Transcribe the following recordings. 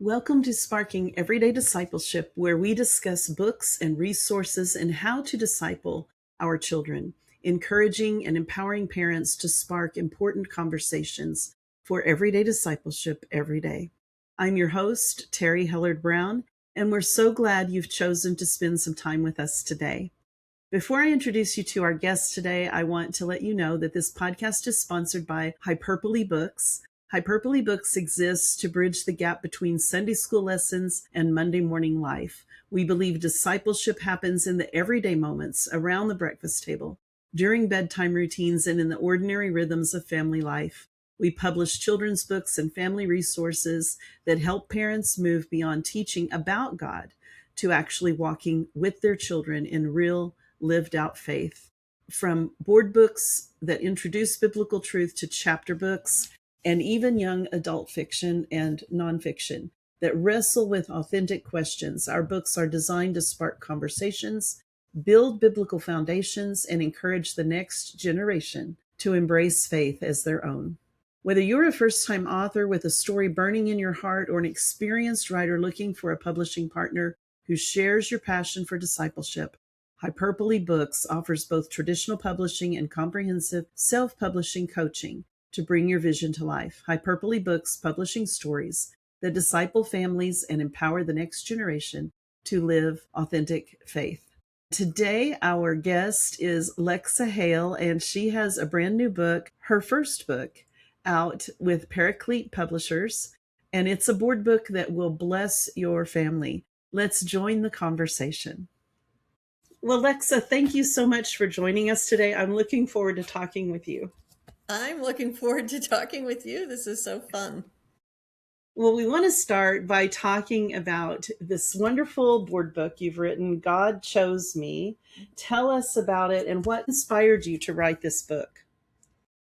Welcome to Sparking Everyday Discipleship, where we discuss books and resources and how to disciple our children, encouraging and empowering parents to spark important conversations for everyday discipleship every day. I'm your host, Terry Hellard Brown, and we're so glad you've chosen to spend some time with us today. Before I introduce you to our guest today, I want to let you know that this podcast is sponsored by Hyperbole Books. Hyperbole Books exists to bridge the gap between Sunday school lessons and Monday morning life. We believe discipleship happens in the everyday moments around the breakfast table, during bedtime routines, and in the ordinary rhythms of family life. We publish children's books and family resources that help parents move beyond teaching about God to actually walking with their children in real, lived out faith. From board books that introduce biblical truth to chapter books, and even young adult fiction and nonfiction that wrestle with authentic questions. Our books are designed to spark conversations, build biblical foundations, and encourage the next generation to embrace faith as their own. Whether you're a first-time author with a story burning in your heart or an experienced writer looking for a publishing partner who shares your passion for discipleship, Hyperbole Books offers both traditional publishing and comprehensive self-publishing coaching to bring your vision to life. Hyperbole Books publishing stories that disciple families and empower the next generation to live authentic faith. Today, our guest is Lexa Hale, and she has a brand new book, her first book, out with Paraclete Publishers, and it's a board book that will bless your family. Let's join the conversation. Well, Lexa, thank you so much for joining us today. I'm looking forward to talking with you. I'm looking forward to talking with you. This is so fun. Well, we want to start by talking about this wonderful board book you've written, God Chose Me. Tell us about it and what inspired you to write this book.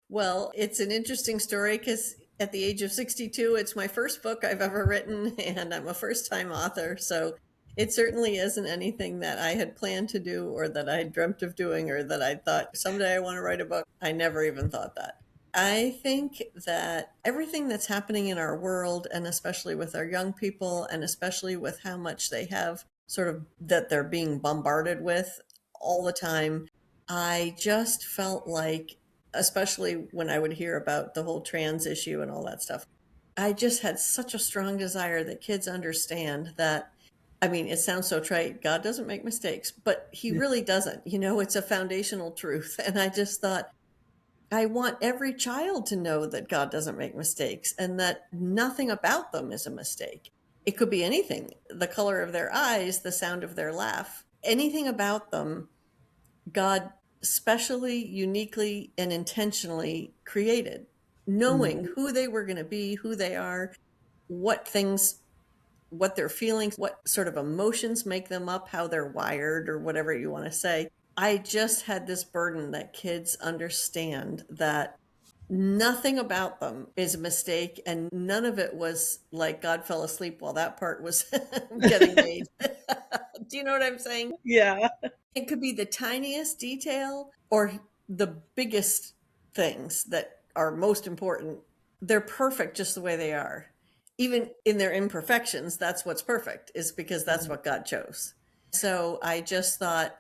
Well, it's an interesting story because at the age of 62, it's my first book I've ever written, and I'm a first-time author. So it certainly isn't anything that I had planned to do or that I dreamt of doing or that I thought someday I want to write a book. I never even thought that. I think that everything that's happening in our world, and especially with our young people, and especially with how much they have sort of that they're being bombarded with all the time, I just felt like, especially when I would hear about the whole trans issue and all that stuff, I just had such a strong desire that kids understand that, I mean, it sounds so trite, God doesn't make mistakes, but he really doesn't. You know, it's a foundational truth. And I just thought, I want every child to know that God doesn't make mistakes and that nothing about them is a mistake. It could be anything, the color of their eyes, the sound of their laugh, anything about them, God specially, uniquely, and intentionally created, knowing who they were going to be, who they are, what things, what their feelings, what sort of emotions make them up, how they're wired, or whatever you want to say. I just had this burden that kids understand that nothing about them is a mistake, and none of it was like God fell asleep while that part was getting made. Do you know what I'm saying? Yeah. It could be the tiniest detail or the biggest things that are most important. They're perfect just the way they are. Even in their imperfections, that's what's perfect, is because that's what God chose. So I just thought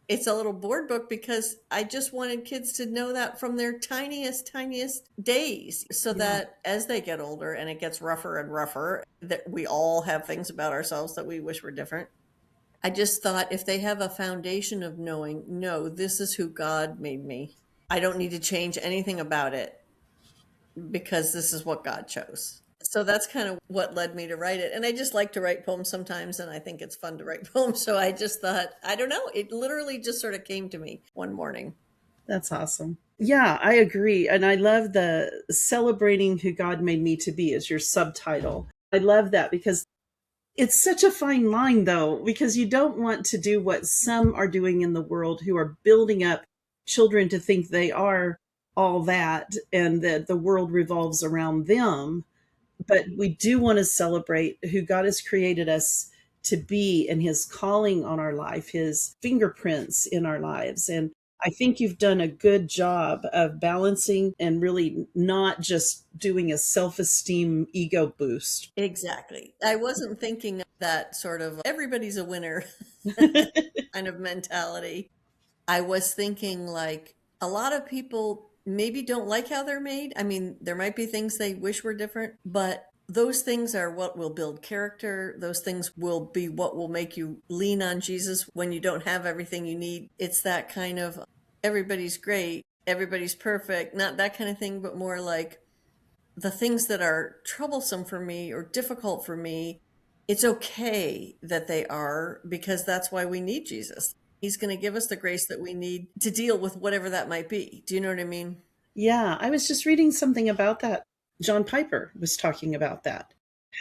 it's a little board book because I just wanted kids to know that from their tiniest days, so that as they get older and it gets rougher and rougher, that we all have things about ourselves that we wish were different. I just thought if they have a foundation of knowing, no, this is who God made me, I don't need to change anything about it because this is what God chose. So that's kind of what led me to write it. And I just like to write poems sometimes, and I think it's fun to write poems. So I just thought, I don't know, it literally just sort of came to me one morning. That's awesome. Yeah, I agree. And I love the celebrating who God made me to be as your subtitle. I love that because it's such a fine line, though, because you don't want to do what some are doing in the world who are building up children to think they are all that and that the world revolves around them. But we do want to celebrate who God has created us to be and his calling on our life, his fingerprints in our lives. And I think you've done a good job of balancing and really not just doing a self-esteem ego boost. Exactly. I wasn't thinking of that sort of everybody's a winner kind of mentality. I was thinking like a lot of people maybe don't like how they're made. I mean, there might be things they wish were different, but those things are what will build character. Those things will be what will make you lean on Jesus when you don't have everything you need. It's that kind of everybody's great, everybody's perfect, not that kind of thing, but more like the things that are troublesome for me or difficult for me, it's okay that they are because that's why we need Jesus. He's going to give us the grace that we need to deal with whatever that might be. Do you know what I mean? Yeah, I was just reading something about that. John Piper was talking about that,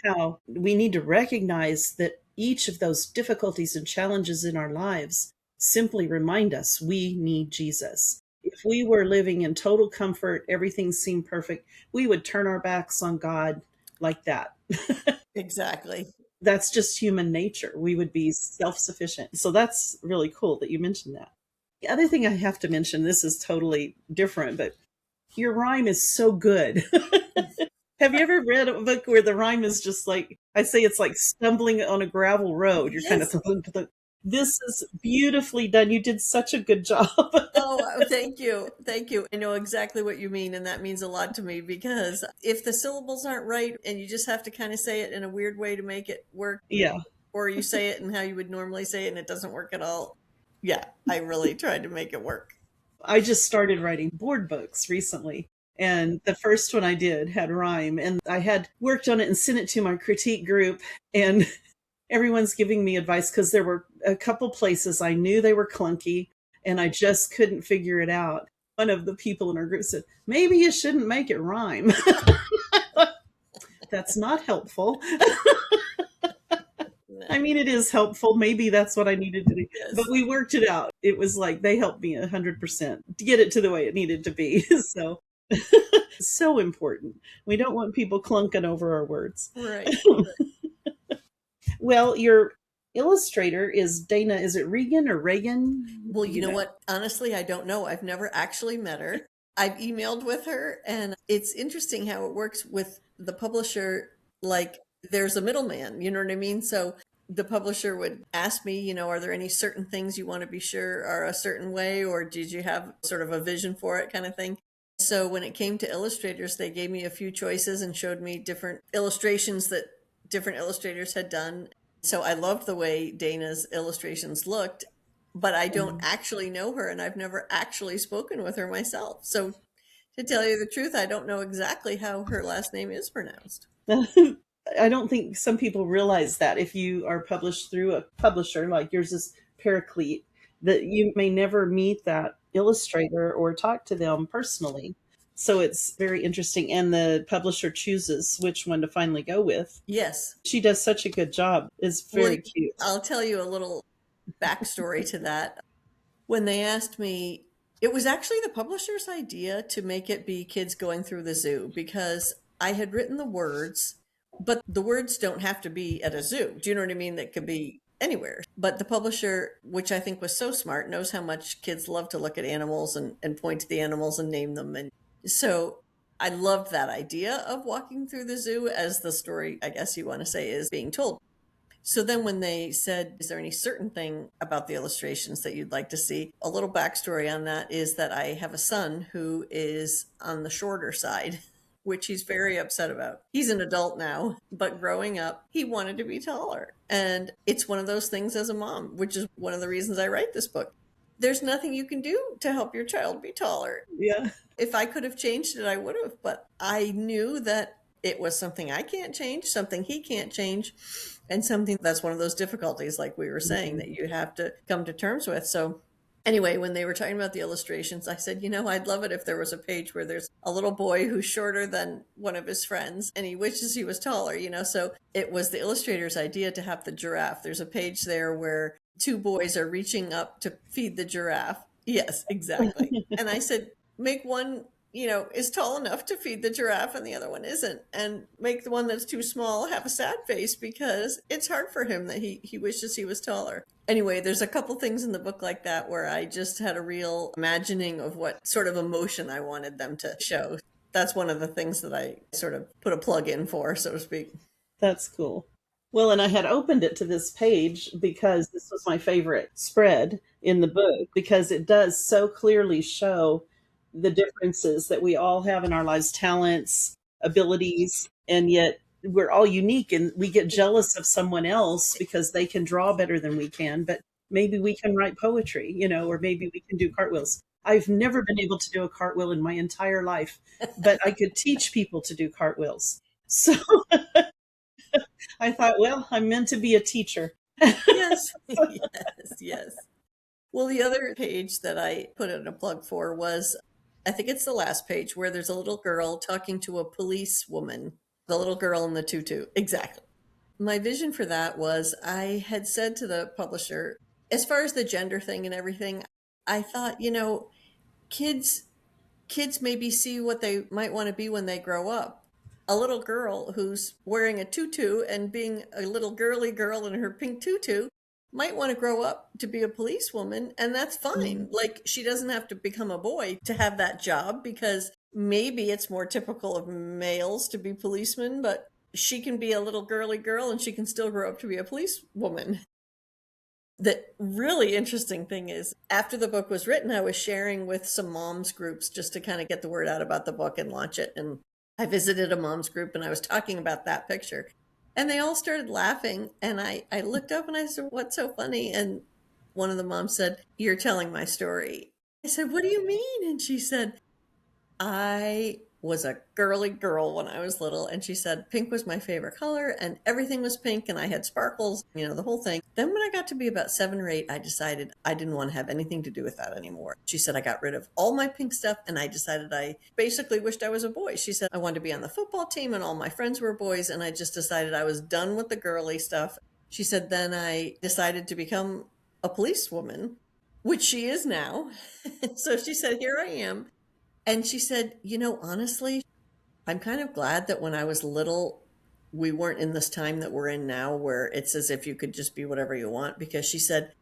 how we need to recognize that each of those difficulties and challenges in our lives simply remind us we need Jesus. If we were living in total comfort, everything seemed perfect, we would turn our backs on God like that. Exactly. That's just human nature. We would be self sufficient. So that's really cool that you mentioned that. The other thing I have to mention, this is totally different, but your rhyme is so good. Have you ever read a book where the rhyme is just like, I say it's like stumbling on a gravel road? You're kind of, Yes. this is beautifully done. You did such a good job. Oh, thank you. Thank you. I know exactly what you mean, and that means a lot to me because if the syllables aren't right and you just have to kind of say it in a weird way to make it work, Yeah. or you say it in how you would normally say it and it doesn't work at all. Yeah, I really tried to make it work. I just started writing board books recently. And the first one I did had rhyme. And I had worked on it and sent it to my critique group. And everyone's giving me advice because there were a couple places I knew they were clunky and I just couldn't figure it out. One of the people in our group said, maybe you shouldn't make it rhyme. That's not helpful. I mean, it is helpful. Maybe that's what I needed to do. But Yes. we worked it out. It was like they helped me 100% to get it to the way it needed to be. So, so important. We don't want people clunking over our words. Right. Well, your illustrator is Dana. Is it Regan or Reagan? Well, Do you you know know? what? Honestly, I don't know. I've never actually met her. I've emailed with her, and it's interesting how it works with the publisher. Like, there's a middleman, you know what I mean? So the publisher would ask me, are there any certain things you want to be sure are a certain way, or did you have sort of a vision for it kind of thing? So when it came to illustrators, they gave me a few choices and showed me different illustrations that different illustrators had done. So I loved the way Dana's illustrations looked, but I don't actually know her and I've never actually spoken with her myself. So to tell you the truth, I don't know exactly how her last name is pronounced. I don't think some people realize that if you are published through a publisher like yours is Paraclete, that you may never meet that illustrator or talk to them personally. So it's very interesting. And the publisher chooses which one to finally go with. Yes. She does such a good job. It's Well, very cute. I'll tell you a little backstory to that. When they asked me, it was actually the publisher's idea to make it be kids going through the zoo because I had written the words, but the words don't have to be at a zoo. Do you know what I mean? That could be anywhere. But the publisher, which I think was so smart, knows how much kids love to look at animals and point to the animals and name them. And so I loved that idea of walking through the zoo as the story, I guess you want to say, is being told. So then when they said, is there any certain thing about the illustrations that you'd like to see? A little backstory on that is that I have a son who is on the shorter side, which he's very upset about. He's an adult now, but growing up, he wanted to be taller. And it's one of those things as a mom, which is one of the reasons I write this book. There's nothing you can do to help your child be taller. Yeah. If I could have changed it, I would have, but I knew that it was something I can't change, something he can't change, and something that's one of those difficulties, like we were saying, Mhm. that you have to come to terms with. So, anyway, when they were talking about the illustrations, I said, I'd love it if there was a page where there's a little boy who's shorter than one of his friends and he wishes he was taller. So it was the illustrator's idea to have the giraffe. There's a page there where two boys are reaching up to feed the giraffe. Yes, exactly. And I said, make one is tall enough to feed the giraffe and the other one isn't, and make the one that's too small have a sad face because it's hard for him that he wishes he was taller. Anyway, there's a couple things in the book like that where I just had a real imagining of what sort of emotion I wanted them to show. That's one of the things that I sort of put a plug in for, so to speak. That's cool. Well, and I had opened it to this page because this was my favorite spread in the book because it does so clearly show the differences that we all have in our lives, talents, abilities, and yet we're all unique and we get jealous of someone else because they can draw better than we can, but maybe we can write poetry, or maybe we can do cartwheels. I've never been able to do a cartwheel in my entire life, but I could teach people to do cartwheels. So I thought, well, I'm meant to be a teacher. Yes, yes, yes. Well, the other page that I put in a plug for was, I think it's the last page, where there's a little girl talking to a policewoman, the little girl in the tutu. Exactly. My vision for that was, I had said to the publisher, as far as the gender thing and everything, I thought, kids kids maybe see what they might want to be when they grow up. A little girl who's wearing a tutu and being a little girly girl in her pink tutu might want to grow up to be a policewoman, and that's fine. Mm. Like, she doesn't have to become a boy to have that job, because maybe it's more typical of males to be policemen, but she can be a little girly girl and she can still grow up to be a policewoman. The really interesting thing is, after the book was written, I was sharing with some moms groups just to kind of get the word out about the book and launch it. And I visited a moms group and I was talking about that picture. And they all started laughing. And I looked up and I said, "What's so funny?" And one of the moms said, "You're telling my story." I said, "What do you mean?" And she said, "I was a girly girl when I was little." And she said, pink was my favorite color and everything was pink and I had sparkles, the whole thing. Then when I got to be about 7 or 8, I decided I didn't want to have anything to do with that anymore. She said, I got rid of all my pink stuff and I decided I basically wished I was a boy. She said, I wanted to be on the football team and all my friends were boys, and I just decided I was done with the girly stuff. She said, then I decided to become a policewoman, which she is now. So she said, here I am. And she said, honestly, I'm kind of glad that when I was little, we weren't in this time that we're in now, where it's as if you could just be whatever you want. Because she said,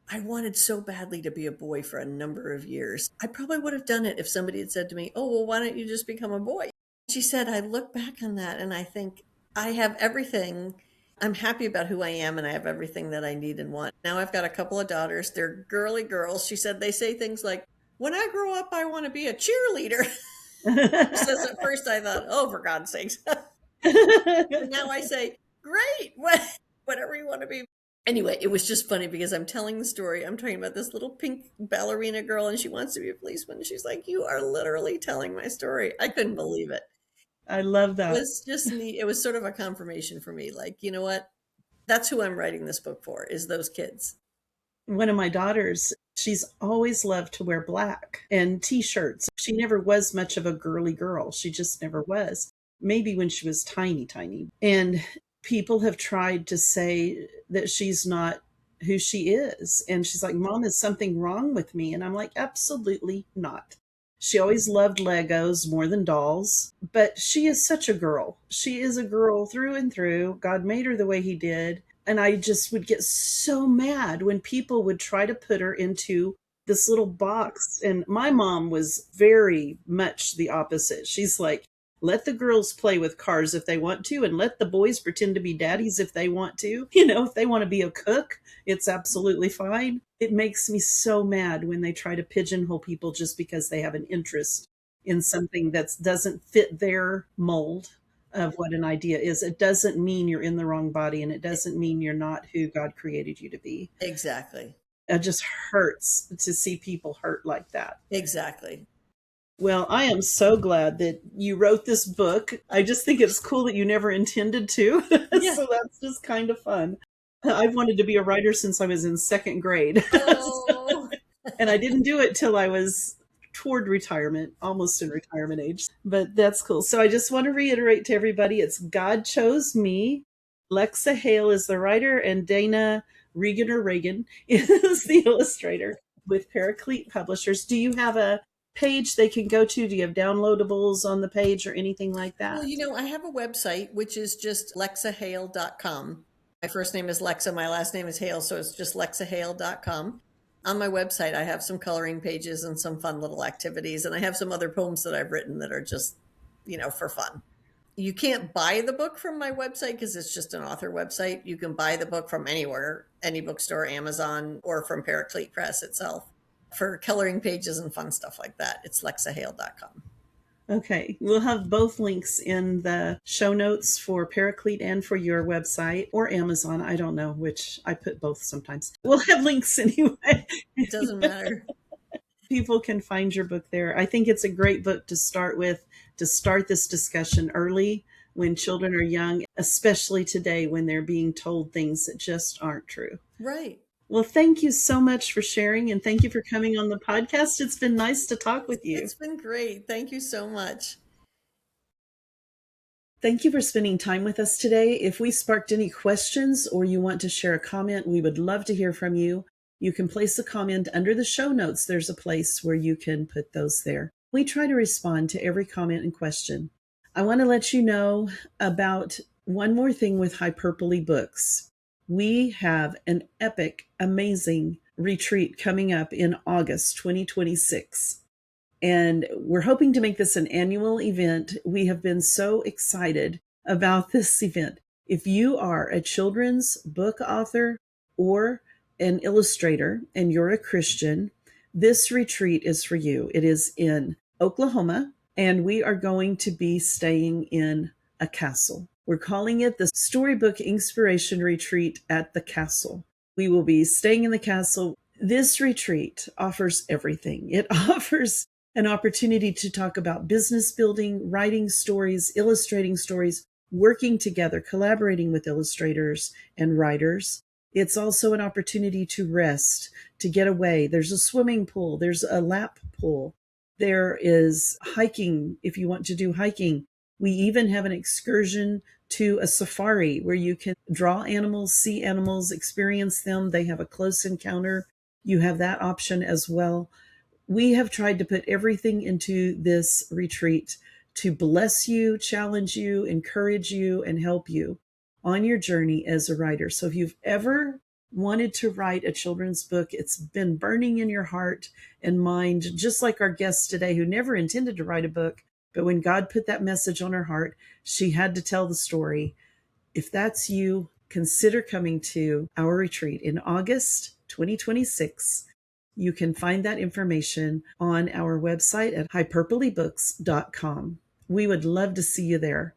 I wanted so badly to be a boy for a number of years. I probably would have done it if somebody had said to me, oh, well, why don't you just become a boy? She said, I look back on that and I think I have everything. I'm happy about who I am and I have everything that I need and want. Now I've got a couple of daughters. They're girly girls. She said they say things like, when I grow up, I want to be a cheerleader. She says, at first I thought, oh, for God's sakes. And now I say, great, whatever you want to be. Anyway, it was just funny because I'm telling the story. I'm talking about this little pink ballerina girl and she wants to be a policeman. She's like, you are literally telling my story. I couldn't believe it. I love It that. was just neat. It was sort of a confirmation for me. Like, you know what? That's who I'm writing this book for, is those kids. One of my daughters, she's always loved to wear black and t-shirts. She never was much of a girly girl. She just never was. Maybe when she was tiny, tiny. And people have tried to say that she's not who she is. And she's like, Mom, is something wrong with me? And I'm like, absolutely not. She always loved Legos more than dolls, but she is such a girl. She is a girl through and through. God made her the way he did. And I just would get so mad when people would try to put her into this little box. And my mom was very much the opposite. She's like, let the girls play with cars if they want to, and let the boys pretend to be daddies if they want to. If they want to be a cook, it's absolutely fine. It makes me so mad when they try to pigeonhole people just because they have an interest in something that doesn't fit their mold of what an idea is. It doesn't mean you're in the wrong body, and it doesn't mean you're not who God created you to be. Exactly. It just hurts to see people hurt like that. Exactly. Well, I am so glad that you wrote this book. I just think it's cool that you never intended to. Yeah. So that's just kind of fun. I've wanted to be a writer since I was in second grade. Oh. And I didn't do it till I was toward retirement, almost in retirement age. But that's cool. So I just want to reiterate to everybody, it's God Chose Me. Lexa Hale is the writer, and Dana Regan is the illustrator with Paraclete Publishers. Do you have a page they can go to? Do you have downloadables on the page or anything like Well, that? I have a website, which is just lexahale.com. My first name is Lexa, my last name is Hale, so it's just lexahale.com. On my website, I have some coloring pages and some fun little activities, and I have some other poems that I've written that are just, for fun. You can't buy the book from my website because it's just an author website. You can buy the book from anywhere, any bookstore, Amazon, or from Paraclete Press itself. For coloring pages and fun stuff like that, it's lexahale.com. Okay, we'll have both links in the show notes for Paraclete and for your website or Amazon. I don't know which, I put both sometimes. We'll have links anyway. It doesn't matter. People can find your book there. I think it's a great book to start with, to start this discussion early when children are young, especially today when they're being told things that just aren't true. Right. Well, thank you so much for sharing, and thank you for coming on the podcast. It's been nice to talk with you. It's been great. Thank you so much. Thank you for spending time with us today. If we sparked any questions or you want to share a comment, we would love to hear from you. You can place a comment under the show notes. There's a place where you can put those there. We try to respond to every comment and question. I want to let you know about one more thing with Hyperbole Books. We have an epic, amazing retreat coming up in August 2026. And we're hoping to make this an annual event. We have been so excited about this event. If you are a children's book author or an illustrator and you're a Christian, this retreat is for you. It is in Oklahoma, and we are going to be staying in a castle. We're calling it the Storybook Inspiration Retreat at the Castle. We will be staying in the castle. This retreat offers everything. It offers an opportunity to talk about business building, writing stories, illustrating stories, working together, collaborating with illustrators and writers. It's also an opportunity to rest, to get away. There's a swimming pool. There's a lap pool. There is hiking if you want to do hiking. We even have an excursion to a safari where you can draw animals, see animals, experience them. They have a close encounter. You have that option as well. We have tried to put everything into this retreat to bless you, challenge you, encourage you, and help you on your journey as a writer. So if you've ever wanted to write a children's book, it's been burning in your heart and mind, just like our guest today who never intended to write a book, but when God put that message on her heart, she had to tell the story. If that's you, consider coming to our retreat in August 2026. You can find that information on our website at hyperbolebooks.com. We would love to see you there.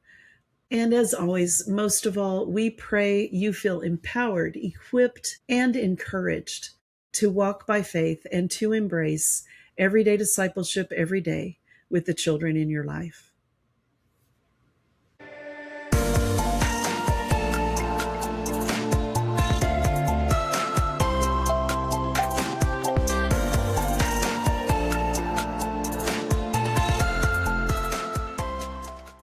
And as always, most of all, we pray you feel empowered, equipped, and encouraged to walk by faith and to embrace everyday discipleship every day with the children in your life.